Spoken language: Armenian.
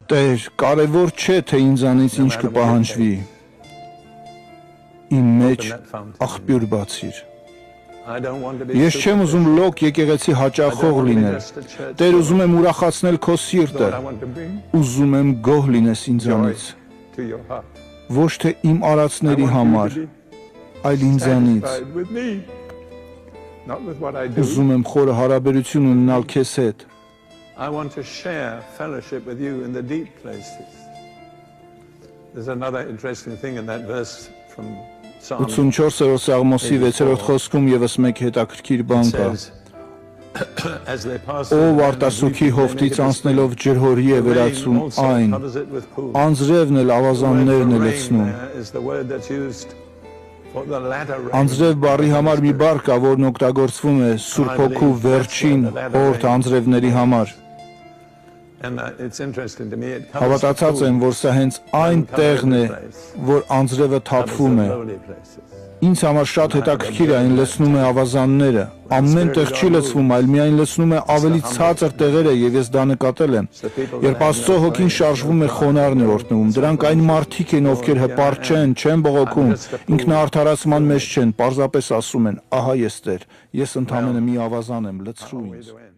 Տեր, կարևոր չէ, թե ինձանից ինչ կպահանջվի։ Իմ մեջ աղբյուր բացիր։ Ես չեմ ուզում լոկ եկեղեցի հաճախող լինել։ Տեր, ուզում եմ ուրախացնել քո սիրտը։ Ուզում եմ գոհ լինես ինձանից։ Ոչ թե իմ արածների համար, այլ ինձանից։ Ուզում եմ խորը հարաբերություն ունենալ քեզ հետ։ I want to share fellowship with you in the deep places. There's another interesting thing in that verse from Psalm. 84-րդ Սաղմոսի 6-րդ խոսքում եւս մեկ հետաքրքիր բան կա։ Ով արտասուքի հովտից անցնելով ջրհորի է վերածում այն, անձրևն էլ ավազաններն է լցնում։ Անձրև բառի համար մի բառ կա, որն օգտագործվում է Սուրբ Հոգու վերջին հորդ անձրևների համար։ Հավատացած եմ, որ սա հենց այն տեղն է, որ անձրևը թափվում է։ Ինձ համար շատ հետաքրքիր է, այն լցնում է ավազանները։ Ամեն տեղ չի լցվում, այլ միայն լցնում է ավելի ցածր տեղերը, եւ ես դա նկատել եմ։ Երբ Աստծո Հոգին շարժվում է, խոնարհն է օրհնվում։ Դրանք այն մարդիկ են, ովքեր հպարտ չեն բողոքում, ինքնաարդարացման մեջ չեն, պարզապես ասում են. ահա ես Տեր, ես ընդամենը մի ավազան եմ, լցրու ինձ։